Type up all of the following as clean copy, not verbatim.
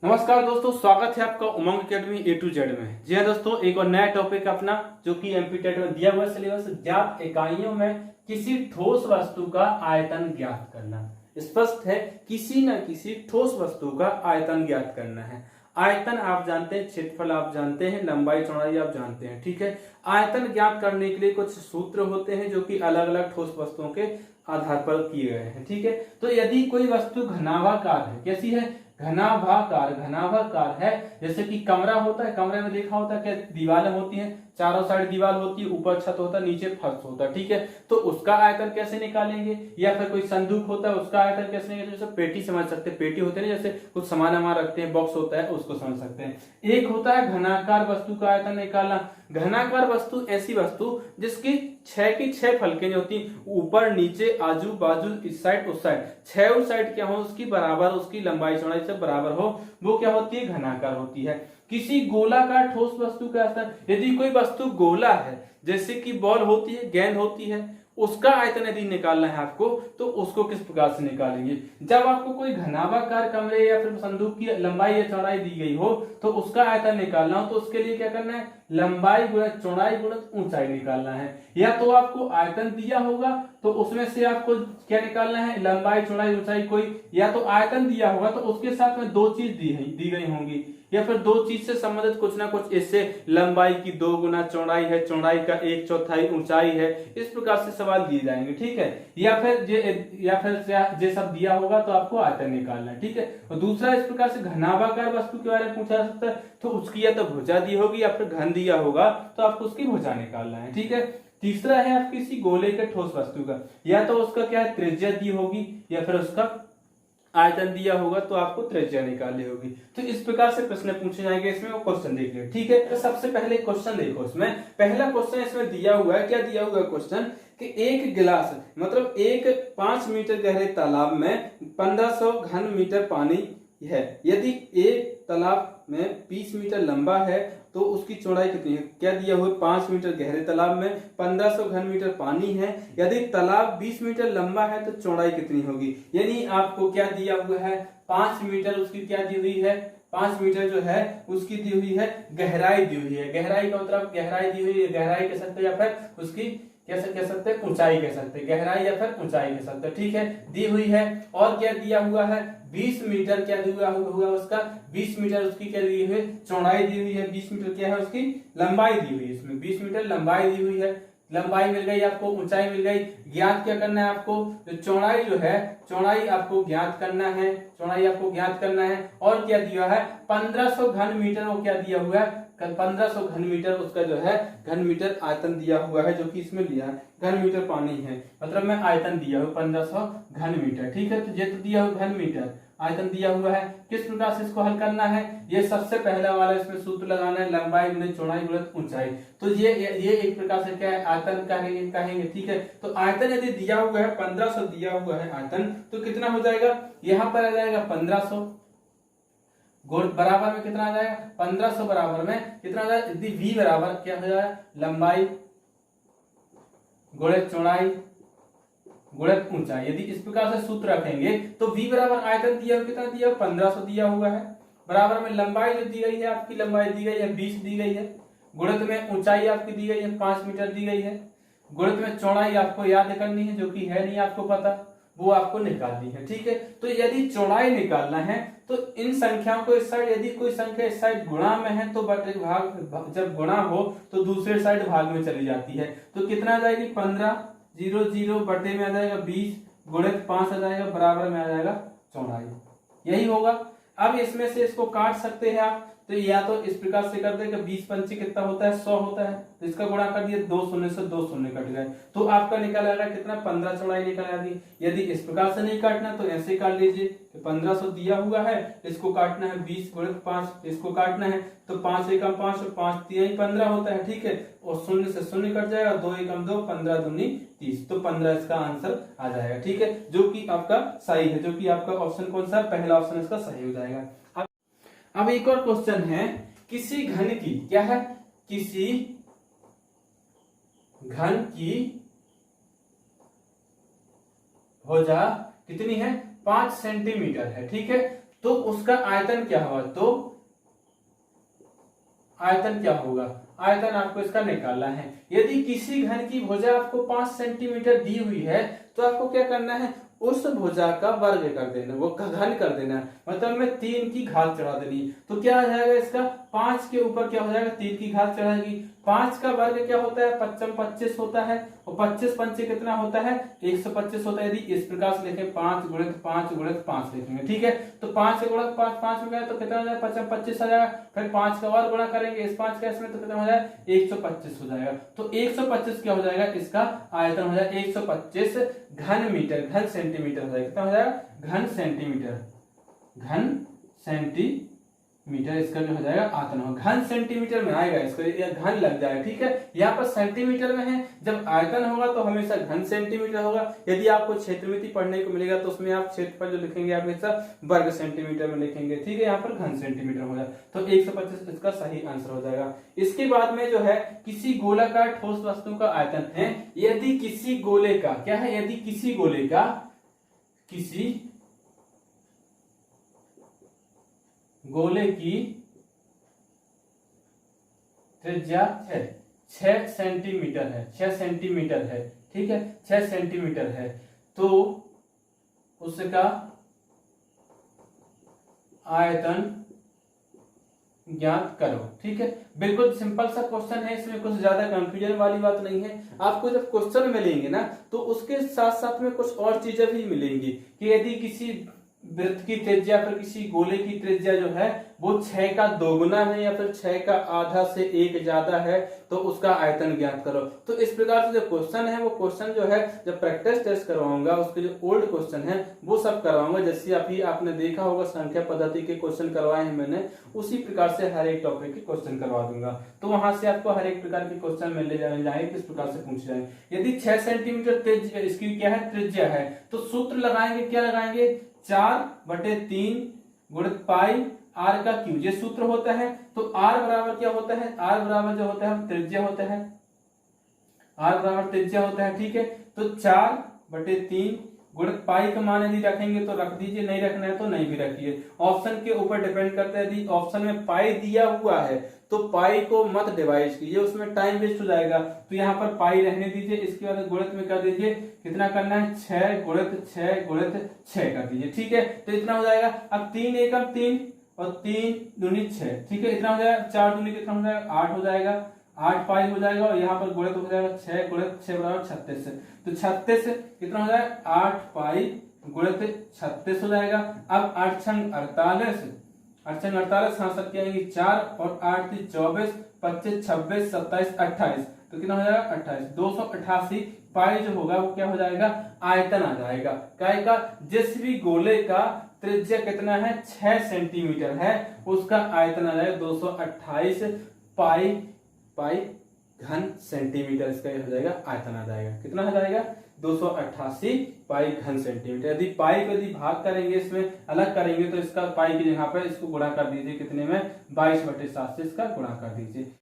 नमस्कार दोस्तों, स्वागत है आपका उमंग अकेडमी ए टू जेड में। जी हाँ दोस्तों, एक और नया टॉपिक अपना जो कि एमपीटेट में दिया हुआ सिलेबस, ज्ञात इकाइयों में किसी ठोस वस्तु का आयतन ज्ञात करना। स्पष्ट है, किसी न किसी ठोस वस्तु का आयतन ज्ञात करना है। आयतन आप जानते हैं, क्षेत्रफल आप जानते हैं, लंबाई चौड़ाई आप जानते हैं, ठीक है। आयतन ज्ञात करने के लिए कुछ सूत्र होते हैं जो कि अलग अलग ठोस वस्तुओं के आधार पर किए गए हैं, ठीक है। तो यदि कोई वस्तु घनाभाकार है, कैसी है? घनाभाकार है। जैसे कि कमरा होता है, कमरे में देखा होता है कि दीवारें होती हैं, चारों साइड दीवार होती है, ऊपर छत होता है, नीचे फर्श होता है, ठीक है। तो उसका आयतन कैसे निकालेंगे? या फिर कोई संदूक होता है, उसका आयतन कैसे निकालेंगे? जैसे पेटी समझ सकते हैं, पेटी होते हैं जैसे कुछ सामान हमारा रखते हैं, बॉक्स होता है, उसको समझ सकते हैं। एक होता है घनाकार वस्तु का आयतन निकालना। घनाकार वस्तु ऐसी वस्तु जिसकी 6 की 6 फलकें होती, ऊपर नीचे आजू बाजू इस साइड उस साइड, 6 साइड क्या हो उसकी बराबर, उसकी लंबाई चौड़ाई से बराबर हो, वो क्या होती है? घनाकार होती है। किसी गोलाकार ठोस वस्तु का आयतन, यदि कोई वस्तु गोला है, जैसे कि बॉल होती है, गेंद होती है, उसका आयतन यदि निकालना है आपको, तो उसको किस प्रकार से निकालेंगे? जब आपको कोई घनाभाकार कमरे या फिर संदूक की लंबाई या चौड़ाई दी गई हो, तो उसका आयतन निकालना हो, तो उसके लिए क्या करना है? लंबाई गुणा चौड़ाई गुणा ऊंचाई निकालना है। या तो आपको आयतन दिया होगा तो उसमें से आपको क्या निकालना है? लंबाई चौड़ाई ऊंचाई कोई, या तो आयतन दिया होगा तो उसके साथ में दो चीज दी गई होंगी, या फिर दो चीज से संबंधित कुछ ना कुछ, इससे लंबाई की 2 गुना चौड़ाई है, चौड़ाई का 1/4 ऊंचाई है, इस प्रकार से सवाल दिए जाएंगे, ठीक है। या फिर ये सब दिया होगा तो आपको आयतन निकालना है, ठीक है। और दूसरा इस प्रकार से घनाभाकार वस्तु के बारे में पूछा जा सकता है, तो उसकी या तो भुजा दी होगी या फिर घन दिया होगा तो आपको उसकी भुजा निकालना है, ठीक है। तीसरा है आप किसी गोले के ठोस वस्तु का, या तो उसका क्या है? त्रिज्या दी होगी, या फिर उसका आयतन दिया होगा तो आपको त्रिज्या निकालनी होगी। तो इस प्रकार से प्रश्न पूछे जाएंगे, इसमें वो क्वेश्चन देख लिया, ठीक है। तो सबसे पहले क्वेश्चन देखो, इसमें पहला क्वेश्चन इसमें दिया हुआ है, क्या दिया हुआ है क्वेश्चन कि एक गिलास, मतलब एक 5 मीटर गहरे तालाब में 1500 घन मीटर पानी है। यदि एक तालाब में 20 मीटर लंबा है तो उसकी चौड़ाई कितनी है? क्या दिया हुआ? 5 मीटर गहरे तालाब में 1500 घन मीटर पानी है। यदि तालाब 20 मीटर लंबा है तो चौड़ाई कितनी होगी? यानी आपको क्या दिया हुआ है? 5 मीटर उसकी क्या दी हुई है? 5 मीटर जो है उसकी दी हुई है गहराई दी हुई है। गहराई का मतलब गहराई दी हुई है, गहराई कह सकते हैं, या फिर उसकी कैसे कह सकते हैं? ऊंचाई कह सकते हैं, गहराई या फिर ऊंचाई कह सकते हैं, ठीक है, दी हुई है। और क्या दिया हुआ है? 20 मीटर क्या दिया हुआ उसका? 20 मीटर उसकी क्या दी हुई है? चौड़ाई दी हुई है। 20 मीटर क्या है उसकी? लंबाई दी हुई है। इसमें 20 मीटर लंबाई दी हुई है, लंबाई मिल गई आपको, ऊंचाई मिल गई। ज्ञात क्या करना है आपको? तो चौड़ाई जो है, चौड़ाई आपको ज्ञात करना है, चौड़ाई आपको ज्ञात करना है। और क्या दिया है? 1500 घन मीटर, वो क्या दिया हुआ है? 1500 घन मीटर उसका जो है घन मीटर आयतन दिया हुआ है, जो कि इसमें लिया है। घन मीटर पानी है, मतलब में आयतन दिया हुआ 1500 घन मीटर, ठीक है। तो ये तो दिया हुआ घन मीटर, आयतन दिया हुआ है। किस प्रकार से इसको हल करना है? ये सबसे पहला वाला इसमें सूत्र लगाना है, लंबाई गुणा चौड़ाई गुणा ऊंचाई। तो ये एक प्रकार से क्या है? आयतन कहेंगे, ठीक है। तो आयतन यदि दिया हुआ है 1500 दिया हुआ है आयतन, तो कितना हो जाएगा? यहाँ पर आ जाएगा 1500 बराबर में कितना आ जाएगा? 1500 बराबर में कितना आ जाएगा? यदि v बराबर क्या हो जाएगा? लंबाई गुणित चौड़ाई गुणित ऊंचाई। यदि इस प्रकार से सूत्र रखेंगे तो v बराबर आयतन दिया हुआ कितना दिया? 1500 दिया हुआ है, बराबर में लंबाई जो दी गई है आपकी, लंबाई दी गई है 20 दी गई है, गुणित में ऊंचाई आपकी दी गई है 5 मीटर दी गई है, गुणित में चौड़ाई आपको याद करनी है, जो कि है नहीं आपको पता, वो आपको निकालनी है, ठीक है। तो यदि चौड़ाई निकालना है तो इन संख्याओं को इस साइड, यदि कोई संख्या इस साइड गुणा में है तो भाग, जब गुणा हो तो दूसरे साइड भाग में चली जाती है। तो कितना आ जाएगी? 1500 बटे में आ जाएगा 20 गुणित 5 आ जाएगा, बराबर में आ जाएगा चौड़ाई, यही होगा। अब इसमें से इसको काट सकते हैं आप, तो या तो इस प्रकार से कर देगा, 20 पंचे कितना होता है? 100 होता है, तो इसका गुणा कर दिया, 2 शून्य से 2 शून्य कट गए, तो आपका निकल आएगा कितना? 15 चौड़ाई निकल आएगी। यदि इस प्रकार से नहीं काटना तो ऐसे काट लीजिए, 1500 दिया हुआ है, इसको काटना है 20 गुणित 5, इसको काटना है, तो 5 एकम 5 और 5 3 15 होता है, ठीक है। और शून्य से शून्य कट जाएगा, 2 एकम 2, 15 दूनी 30, तो 15 इसका आंसर आ जाएगा, ठीक है, जो कि आपका सही है, जो कि आपका ऑप्शन कौन सा? पहला ऑप्शन इसका सही हो जाएगा। अब एक और क्वेश्चन है, किसी घन की, क्या है? किसी घन की भुजा कितनी है? 5 सेंटीमीटर है, ठीक है। तो उसका आयतन क्या होगा, तो आयतन क्या होगा, आयतन आपको इसका निकालना है। यदि किसी घन की भुजा आपको 5 सेंटीमीटर दी हुई है तो आपको क्या करना है, उस भुजा का वर्ग कर देना, वो घन कर देना, मतलब में 3 की घात चढ़ा देनी। तो क्या हो जाएगा इसका, 5 के ऊपर क्या हो जाएगा, 3 की घात चढ़ाएगी। 5 का वर्ग क्या होता है, 5 25 होता है, और 25 पंचे कितना होता है, 125 होता है। यदि इस प्रकार से लिखें 5 गुणित 5 गुणित 5 लिखेंगे, ठीक है। तो 5 से गुणा 5 5 में गया तो कितना हो जाएगा, 25 25 आ जाएगा। फिर 5 का और गुणा करेंगे इस 5 का इसमें तो कितना हो जाएगा, 125 हो जाएगा। तो 125 क्या हो जाएगा, इसका आयतन हो जाएगा 125 घन मीटर, घन सेंटीमीटर हो जाएगा। कितना हो जाएगा, घन सेंटीमीटर, घन सेंटीमीटर इसका जो हो जाएगा आयतन हो, घन सेंटीमीटर में आएगा, इसको या घन लग जाएगा, ठीक है। यहाँ पर सेंटीमीटर में है, जब आयतन होगा तो हमेशा घन सेंटीमीटर होगा। यदि आपको क्षेत्रमिति पढ़ने को मिलेगा तो उसमें आप क्षेत्रफल जो लिखेंगे आप हमेशा वर्ग सेंटीमीटर में लिखेंगे, ठीक है। यहाँ पर घन सेंटीमीटर हो जाएगा, तो 125 इसका सही आंसर हो जाएगा। इसके बाद में जो है किसी गोलाकार ठोस वस्तु का आयतन है, यदि किसी गोले का क्या है, यदि किसी गोले का, किसी गोले की त्रिज्या 6 सेंटीमीटर है, 6 सेंटीमीटर है, ठीक है, 6 सेंटीमीटर है, तो उसका आयतन ज्ञात करो, ठीक है। बिल्कुल सिंपल सा क्वेश्चन है, इसमें कुछ ज्यादा कंफ्यूजन वाली बात नहीं है। आपको जब क्वेश्चन मिलेंगे ना तो उसके साथ साथ में कुछ और चीजें भी मिलेंगी कि यदि किसी वृत्त की त्रिज्या फिर किसी गोले की त्रिज्या जो है वो 6 का दोगुना है या फिर 6 का आधा से 1 ज्यादा है तो उसका आयतन ज्ञात करो। तो इस प्रकार से जो क्वेश्चन है वो क्वेश्चन जो है जब प्रैक्टिस टेस्ट करवाऊंगा उसके जो ओल्ड क्वेश्चन है वो सब करवाऊंगा। जैसे अभी आपने देखा होगा संख्या पद्धति के क्वेश्चन करवाए हैं मैंने, उसी प्रकार से हर एक टॉपिक के क्वेश्चन करवा दूंगा। तो वहां से आपको हर एक प्रकार के क्वेश्चन मिल जाएंगे, किस प्रकार से पूछे जाएंगे। यदि 6 सेंटीमीटर इसकी क्या है त्रिज्या है तो सूत्र लगाएंगे, क्या लगाएंगे, 4/3 गुणित पाई आर का क्यूब, ये सूत्र होता है। तो आर बराबर क्या होता है, आर बराबर जो होता है त्रिज्या होता है, आर बराबर त्रिज्या होता है, ठीक है। तो 4/3 गुणित पाई का मान यदि रखेंगे तो रख दीजिए, नहीं रखना है तो नहीं भी रखिए, ऑप्शन के ऊपर डिपेंड करता है। यदि ऑप्शन में पाई दिया हुआ है तो पाई को मत डिवाइड कीजिए, उसमें टाइम वेस्ट हो जाएगा, तो यहाँ पर पाई रहने दीजिए। इसके बाद गुणित में कर दीजिए, कितना करना है, 6 गुणित 6 गुणित 6 कर दीजिए, ठीक है। तो इतना हो जाएगा। अब 3 एकम 3 और 3 दूनी 6, ठीक है, इतना हो जाएगा। 4 दूनी कितना हो जाएगा, 8 हो जाएगा, 8 पाई हो जाएगा और यहाँ पर गुणित हो जाएगा 6 गुणित 6 बराबर 36। तो 36 कितना हो जाएगा, 8 पाई गुणित 36 हो जाएगा। अब 8 छंग 48, 8 छंग 48, हाँ सब क्या आएंगे 4 और 8 3 24, 25 26 27 28, तो कितना हो जाएगा 28, 288 पाई जो होगा वो क्या हो जाएगा, आयतन आ जाएगा। काय का, जिस भी गोले का त्रिज्या कितना है 6 सेंटीमीटर है उसका आयतन आ जाएगा 228 पाई पाई घन सेंटीमीटर, इसका हो जाएगा आयतन आ जाएगा। कितना हो जाएगा, 288 पाई घन सेंटीमीटर। यदि पाई को यदि भाग करेंगे इसमें अलग करेंगे तो इसका पाई की जगह पर इसको गुणा कर दीजिए, कितने में 22/7 से इसका गुणा कर दीजिए।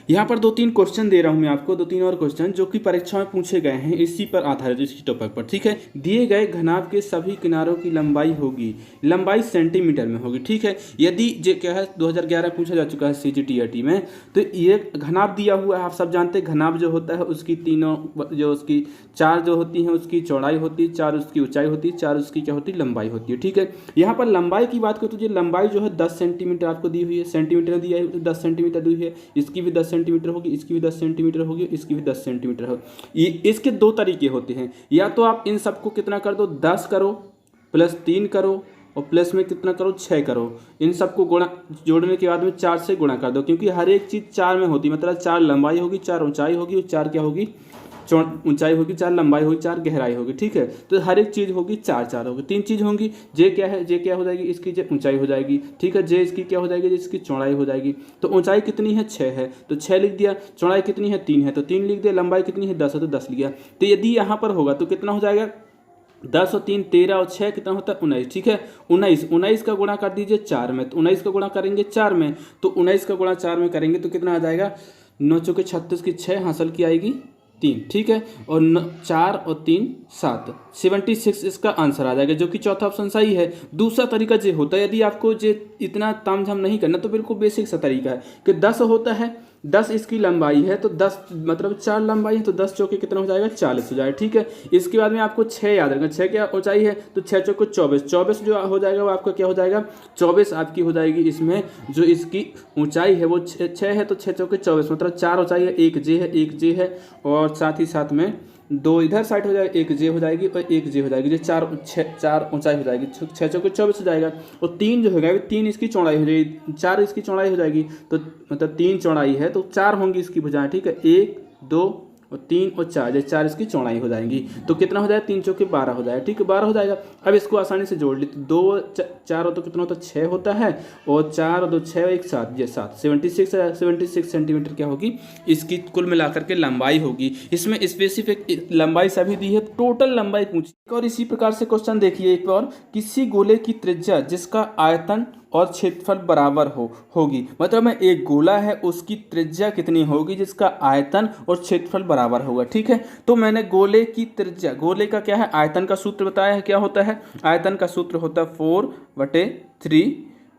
यहाँ पर 2-3 क्वेश्चन दे रहा हूँ मैं आपको, 2-3 और क्वेश्चन जो कि परीक्षा में पूछे गए हैं इसी पर आधारित, इसी टॉपिक पर, ठीक है। दिए गए घनाभ के सभी किनारों की लंबाई होगी, लंबाई सेंटीमीटर में होगी, ठीक है। यदि जो क्या है 2011 पूछा जा चुका है CGTRT में, तो ये घनाभ दिया हुआ है, आप सब जानते हैं घनाभ जो होता है उसकी तीनों जो उसकी 4 जो होती हैं उसकी चौड़ाई होती है, 4 उसकी ऊंचाई होती है, 4 उसकी क्या होती है लंबाई होती है, ठीक है। यहाँ पर लंबाई की बात करें तो ये लंबाई जो है 10 सेंटीमीटर आपको दी हुई है, सेंटीमीटर दिया है 10 सेंटीमीटर दी हुई है, इसकी भी 10 सेंटीमीटर होगी, इसकी भी 10 सेंटीमीटर होगी, इसकी भी 10 सेंटीमीटर होगी। इसके 2 तरीके होते हैं, या तो आप इन सबको कितना कर दो 10 करो प्लस 3 करो और प्लस में कितना करो 6 करो, इन सबको गुणा जोड़ने के बाद में 4 से गुणा कर दो, क्योंकि हर एक चीज 4 में होती है, मतलब 4 लंबाई होगी, 4 ऊंचाई होगी और 4 क्या होगी ऊंचाई होगी, 4 लंबाई होगी, 4 गहराई होगी, ठीक है। तो हर एक चीज होगी 4 होगी, 3 चीज होंगी। जे क्या है, जे क्या हो जाएगी, इसकी जे ऊंचाई हो जाएगी, ठीक है। जे इसकी क्या हो जाएगी, इसकी चौड़ाई हो जाएगी। तो ऊंचाई कितनी है 6 है तो 6 लिख दिया, चौड़ाई कितनी है 3 है तो 3 लिख दिया, लंबाई कितनी है 10 है तो 10 लिख दिया। तो यदि यहाँ पर होगा तो कितना हो जाएगा 10 और 3 13 और 6 कितना होता है 19, ठीक है। 19 का गुणा कर दीजिए 4 में, तो 19 का गुणा करेंगे 4 में, तो 19 का गुणा 4 में करेंगे तो कितना आ जाएगा 9 चौके 36 की 6 हासिल की आएगी 3, ठीक है, और 4 और 3 7, 76 इसका आंसर आ जाएगा, जो कि चौथा ऑप्शन सही है। दूसरा तरीका ये होता है, यदि आपको ये इतना तामझाम नहीं करना तो बिल्कुल बेसिक सा तरीका है कि 10 होता है, 10 इसकी लंबाई है, तो 10 मतलब 4 लंबाई है, तो 10 चौके कितना हो जाएगा 40 हो जाएगा, ठीक है। इसके बाद में आपको 6 याद रखना, 6 क्या ऊंचाई है, तो 6 चौके 24, 24 जो हो जाएगा वो आपका क्या हो जाएगा 24 आपकी हो जाएगी। इसमें जो इसकी ऊंचाई है वो 6 है, तो 6 चौके 24 मतलब 4 ऊंचाई है, एक जे है और साथ ही साथ में 2 इधर साइड हो जाएगा, एक जे हो जाएगी और एक जे हो जाएगी, जो 4 ऊंचाई हो जाएगी, 6 चौके 24 हो जाएगा। और 3 जो होगा 3 इसकी चौड़ाई हो जाएगी, 4 इसकी चौड़ाई हो जाएगी, तो मतलब 3 चौड़ाई है तो 4 होंगी इसकी भुजाएं, ठीक है, 1 2 और 3 और 4, 4 इसकी चौड़ाई हो जाएंगी, तो कितना हो जाएगा 3 चौके 12 हो जाएगा, ठीक है, 12 हो जाएगा। अब इसको आसानी से जोड़ ली, तो 2 4 तो कितना होता है 6 होता है, और 4 और 2 6 और 1 7, ये 7, 76 सेंटीमीटर क्या होगी इसकी कुल मिलाकर के लंबाई होगी। इसमें स्पेसिफिक लंबाई सभी दी है, टोटल लंबाई पूछी। और इसी प्रकार से क्वेश्चन देखिए एक और, किसी गोले की त्रिज्या जिसका आयतन और क्षेत्रफल बराबर होगी, मतलब में एक गोला है उसकी त्रिज्या कितनी होगी जिसका आयतन और क्षेत्रफल बराबर होगा, ठीक है। तो मैंने गोले की त्रिज्या, गोले का क्या है आयतन का सूत्र बताया है, क्या होता है आयतन का सूत्र होता है 4/3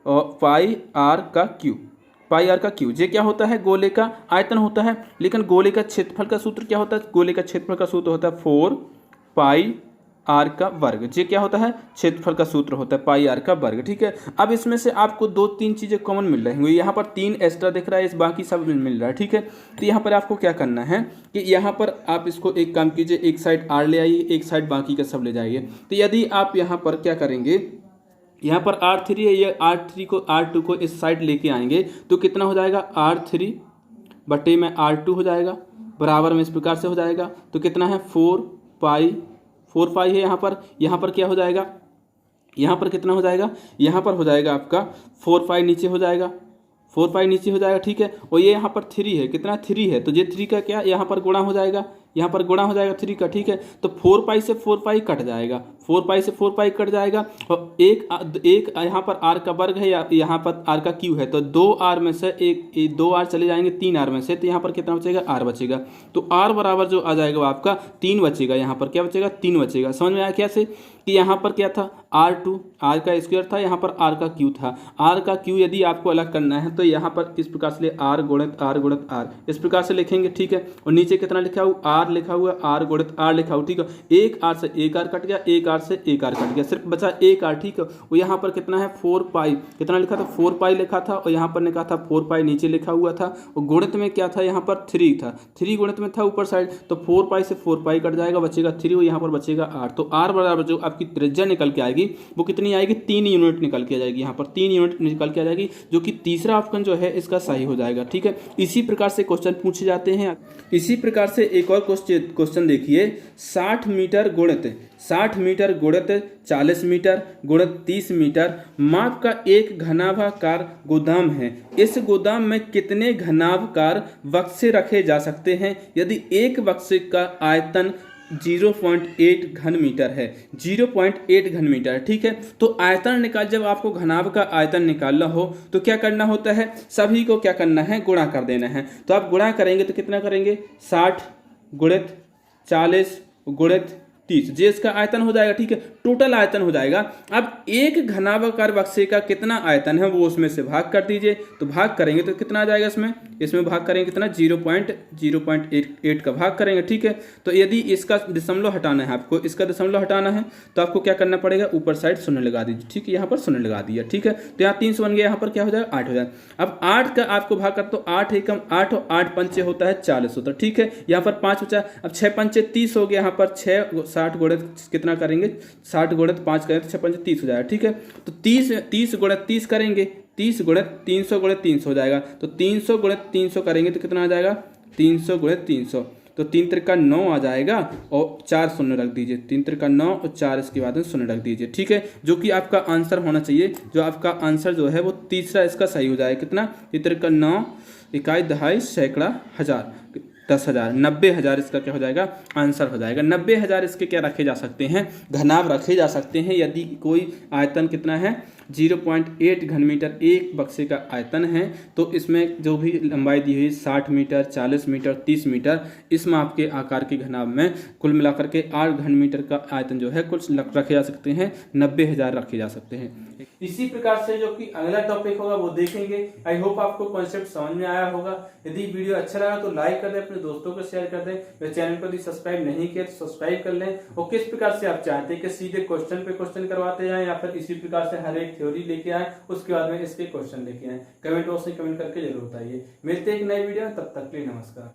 और पाई आर का क्यू, ये क्या होता है गोले का आयतन होता है। लेकिन गोले का क्षेत्रफल का सूत्र क्या होता है, गोले का क्षेत्रफल का सूत्र होता है 4 पाई आर का वर्ग, ये क्या होता है क्षेत्रफल का सूत्र होता है पाई आर का वर्ग, ठीक है। अब इसमें से आपको 2-3 चीजें कॉमन मिल रही होंगी, यहाँ पर 3 एक्स्ट्रा दिख रहा है, इस बाकी सब मिल रहा है, ठीक है। तो यहाँ पर आपको क्या करना है कि यहाँ पर आप इसको एक काम कीजिए, एक साइड आर ले आइए, एक साइड बाकी का सब ले जाइए। तो यदि आप यहाँ पर क्या करेंगे, यहाँ पर R3 है, ये R3 को R2 को इस साइड लेके आएंगे तो कितना हो जाएगा R3 बटे में R2 हो जाएगा, बराबर में इस प्रकार से हो जाएगा। तो कितना है 4 पाई है, यहाँ पर क्या हो जाएगा, यहाँ पर कितना हो जाएगा, यहाँ पर हो जाएगा आपका 4 पाई नीचे हो जाएगा, 4 पाई नीचे हो जाएगा, ठीक है। और ये यहाँ पर 3 है, कितना 3 है, तो ये 3 का क्या यहाँ पर गुणा हो जाएगा, यहाँ पर गुणा हो जाएगा 3 का, ठीक है। तो 4 पाई से 4 पाई कट जाएगा, 4 पाई से 4 पाई कट जाएगा, और एक यहाँ पर आर का वर्ग है, या यहाँ पर आर का क्यू है, तो 2 आर में से एक 2 आर चले जाएंगे 3 आर में से, तो यहाँ पर कितना बचेगा आर बचेगा। तो आर बराबर जो आ जाएगा वो आपका 3 बचेगा, यहाँ पर क्या बचेगा 3 बचेगा। समझ में आया कैसे कि यहाँ पर क्या था R2 आर का स्क्वायर था, यहाँ पर आर का क्यू था। आर का क्यू यदि आपको अलग करना है तो यहाँ पर इस प्रकार से आर गुणित आर इस प्रकार से लिखेंगे, ठीक है। और नीचे कितना लिखा हुआ आर लिखा हुआ, आर गुणित आर लिखा हुआ, ठीक है। एक आर से एक आर कट गया, एक आर से एक आर कट गया, सिर्फ बचा एक आर, ठीक है। और यहाँ पर कितना है 4 पाई, कितना लिखा था 4 पाई लिखा था, और यहाँ पर लिखा था 4 पाई नीचे लिखा हुआ था, और गुणित में क्या था यहाँ पर 3 था, 3 गुणित में था ऊपर साइड, तो 4 पाई से 4 पाई कट जाएगा, बचेगा 3 और यहाँ पर बचेगा आर। तो आर बराबर जो आपकी त्रिज्या निकल के आएगी वो कितनी आएगी 3 यूनिट निकल के आ जाएगी, यहाँ पर 3 यूनिट निकल के आ जाएगी, जो कि तीसरा ऑप्शन जो है इसका सही हो जाएगा, ठीक है। इसी प्रकार से क्वेश्चन पूछे जाते हैं। इसी प्रकार से एक और क्वेश्चन देखिए, 60 मीटर गुणित 40 मीटर गुणित 30 मीटर माप का एक घनाभाकार गोदाम है, इस गोदाम में कितने घनाभाकार बक्से रखे जा सकते हैं यदि एक बक्से का आयतन 0.8 घन मीटर है, 0.8 घन मीटर, ठीक है। तो आयतन निकाल, जब आपको घनाभ का आयतन निकालना हो तो क्या करना होता है, सभी को क्या करना है गुणा कर देना है। तो आप गुणा करेंगे तो कितना करेंगे 60 गुणित 40 गुणित 30, जे इसका आयतन हो जाएगा, ठीक है, टोटल आयतन हो जाएगा। अब एक घनाभाकार बक्से का कितना आयतन है वो उसमें से भाग कर दीजिए, तो भाग करेंगे तो कितना आ जाएगा, इसमें भाग करेंगे कितना 0.8 का भाग करेंगे, ठीक है। तो यदि इसका दशमलव हटाना है, आपको इसका दशमलव हटाना है तो आपको क्या करना पड़ेगा, ऊपर साइड शून्य लगा दीजिए, ठीक है, यहाँ पर शून्य लगा दिया, ठीक है। तो यहाँ 300 बन गया, यहाँ पर क्या हो जाएगा 8 हो जाएगा। अब 8 का आपको भाग कर, तो 8 एकम 8 और 8 पंचे होता है 40 होता है, ठीक है। यहाँ पर 5 बचा, अब 6 पंचे 30 हो गया, यहाँ पर 6 60 गुणित कितना करेंगे 60 गुणित 5 करें तो 6 पंचे 30 हो जाएगा, ठीक है। तो 30 गुणित 30 करेंगे, 30 गुणित 300 गुणित 300 हो जाएगा, तो 300 गुणित 300 करेंगे तो कितना आ जाएगा 300 गुणित 300, तो 3 त्रिका 9 आ जाएगा, और 4 शून्य रख दीजिए, 3 त्रिका 9 और 4 इसके बाद में शून्य रख दीजिए, ठीक है। जो कि आपका आंसर होना चाहिए, जो आपका आंसर जो है वो तीसरा इसका सही हो जाएगा, कितना 3 त्रिका 9 इकाई दहाई सैकड़ा हजार 10,000 90,000 इसका क्या हो जाएगा आंसर हो जाएगा। 90,000 इसके क्या रखे जा सकते हैं घनाभ रखे जा सकते हैं, यदि कोई आयतन कितना है 0.8 घन मीटर एक बक्से का आयतन है। तो इसमें जो भी लंबाई दी हुई 60 मीटर, 40 मीटर, 30 मीटर, इस माप के आकार के घनाभ में कुल मिलाकर के 8 घन मीटर का आयतन जो है कुछ रखे जा सकते हैं, 90,000 रखे जा सकते हैं। इसी प्रकार से जो कि अगला टॉपिक होगा वो देखेंगे। आई होप आपको कॉन्सेप्ट समझ में आया होगा। यदि वीडियो अच्छा लगा तो लाइक कर दें, अपने दोस्तों को शेयर कर दें। मेरे चैनल को यदि सब्सक्राइब नहीं किया तो सब्सक्राइब कर लें। और किस प्रकार से आप चाहते हैं कि सीधे क्वेश्चन पे क्वेश्चन करवाते जाएं या फिर इसी प्रकार से हर एक थ्योरी लेके आए उसके बाद में इसके क्वेश्चन लेके आए, कमेंट बॉक्स में कमेंट करके जरूर बताइए। मिलते हैं एक नई वीडियो, तब तक के लिए नमस्कार।